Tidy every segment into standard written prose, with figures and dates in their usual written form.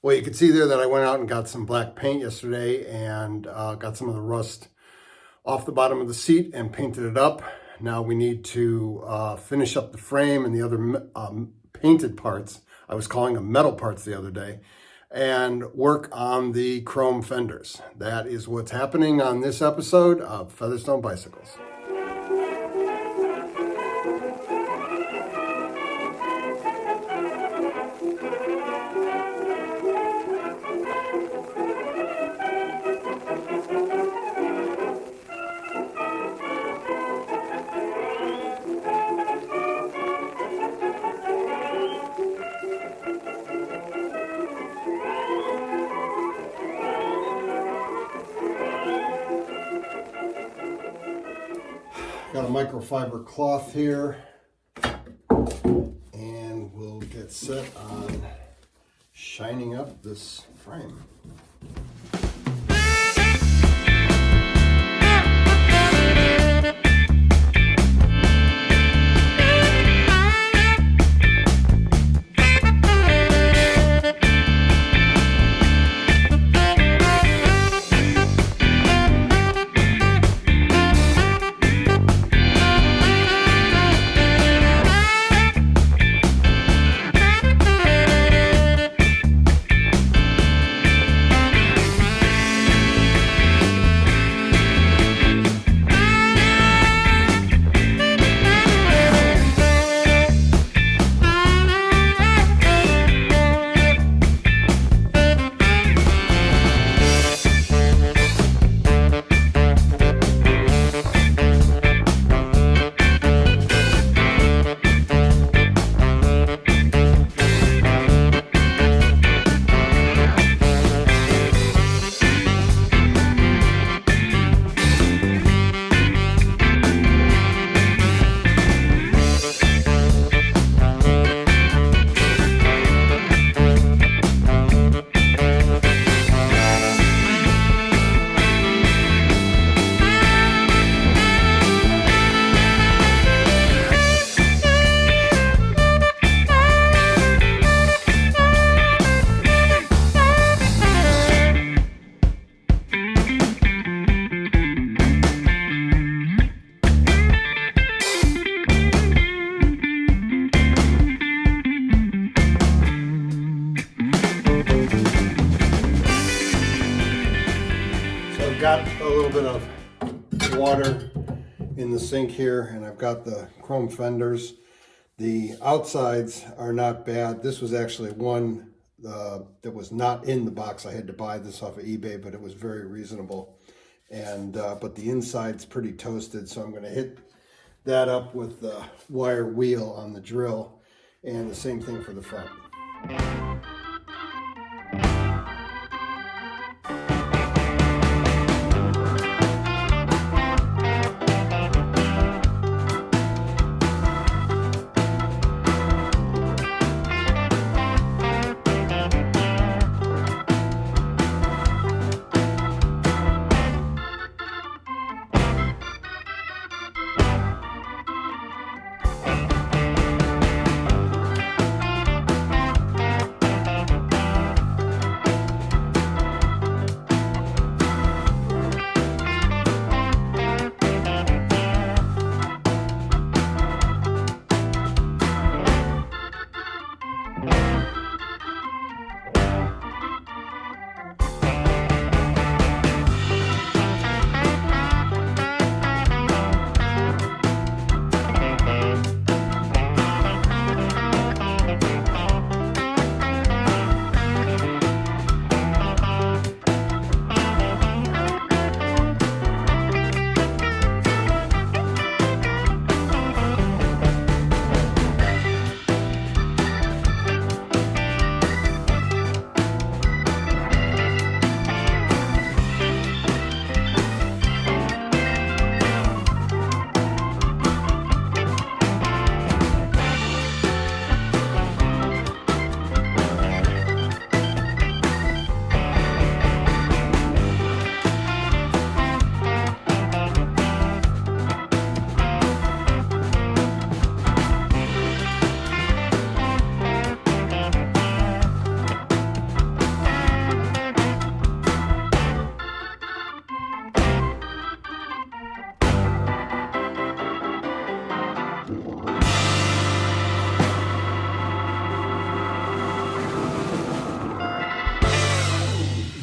Well, you can see there that I went out and got some black paint yesterday and got some of the rust off the bottom of the seat and painted it up. Now we need to finish up the frame and the other painted parts. I was calling them metal parts the other day, and work on the chrome fenders. That is what's happening on this episode of Featherstone Bicycles. Got a microfiber cloth here, and we'll get set on shining up this frame. Got a little bit of water in the sink here, and I've got the chrome fenders. The outsides are not bad. This was actually one that was not in the box. I had to buy this off of eBay, but it was very reasonable. And but the inside's pretty toasted, so I'm going to hit that up with the wire wheel on the drill, and the same thing for the front.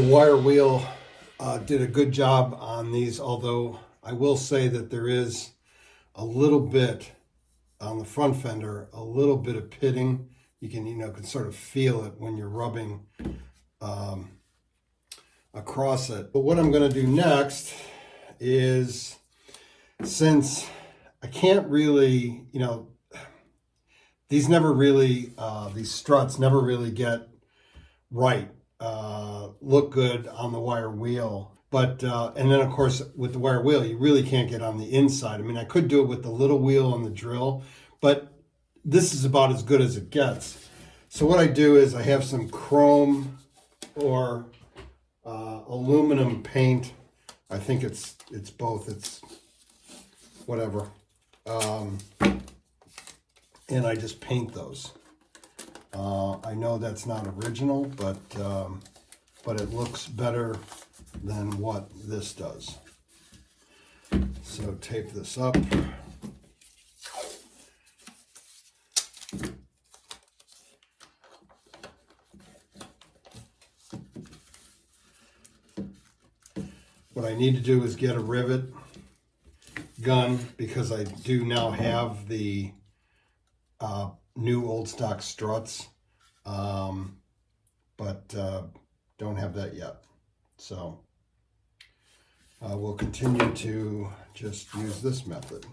The wire wheel did a good job on these, although I will say that there is a little bit on the front fender, a little bit of pitting. You can sort of feel it when you're rubbing across it. But what I'm going to do next is, since I can't really, these struts never really get right, look good on the wire wheel. But, and then of course with the wire wheel, you really can't get on the inside. I mean, I could do it with the little wheel and the drill, but this is about as good as it gets. So what I do is I have some chrome or aluminum paint. I think it's both, it's whatever. And I just paint those. I know that's not original, but it looks better than what this does. So tape this up. What I need to do is get a rivet gun, because I do now have the new old stock struts, but don't have that yet. So we'll continue to just use this method.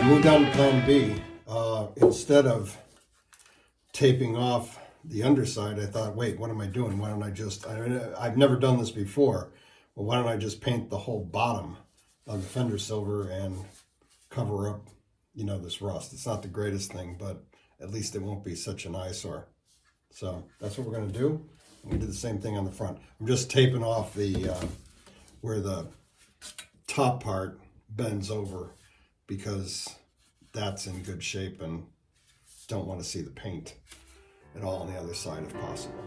Moved on to plan B. Instead of taping off the underside, I thought, wait, what am I doing? Why don't I just, I've never done this before, well, why don't I just paint the whole bottom of the fender silver and cover up, this rust. It's not the greatest thing, but at least it won't be such an eyesore. So that's what we're going to do. We do the same thing on the front. I'm just taping off the where the top part bends over, because that's in good shape and don't want to see the paint at all on the other side if possible.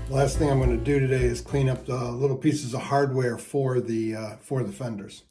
Last thing I'm going to do today is clean up the little pieces of hardware for the fenders.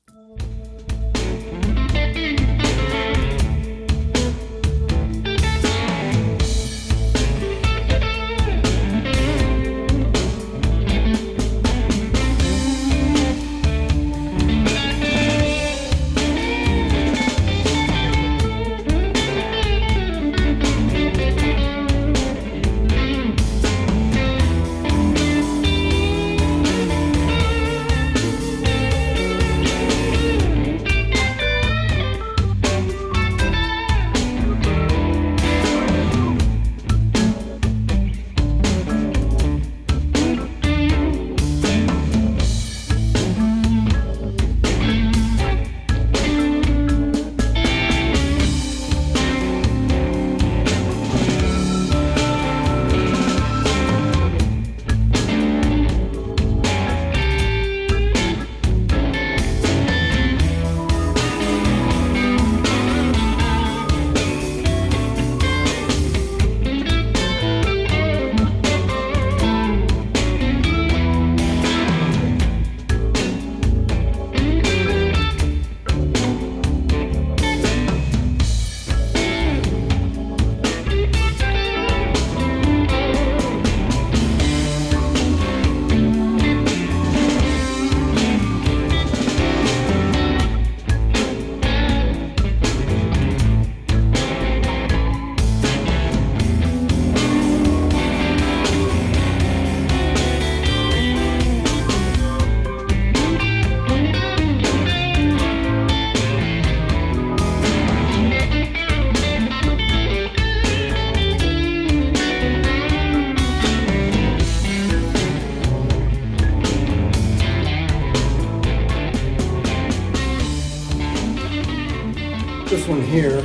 here,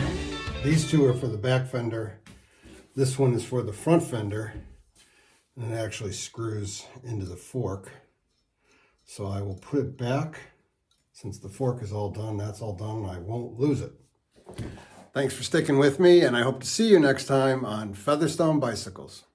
these two are for the back fender. This one is for the front fender, and it actually screws into the fork. So I will put it back. Since the fork is all done, that's all done, I won't lose it. Thanks for sticking with me, and I hope to see you next time on Featherstone Bicycles.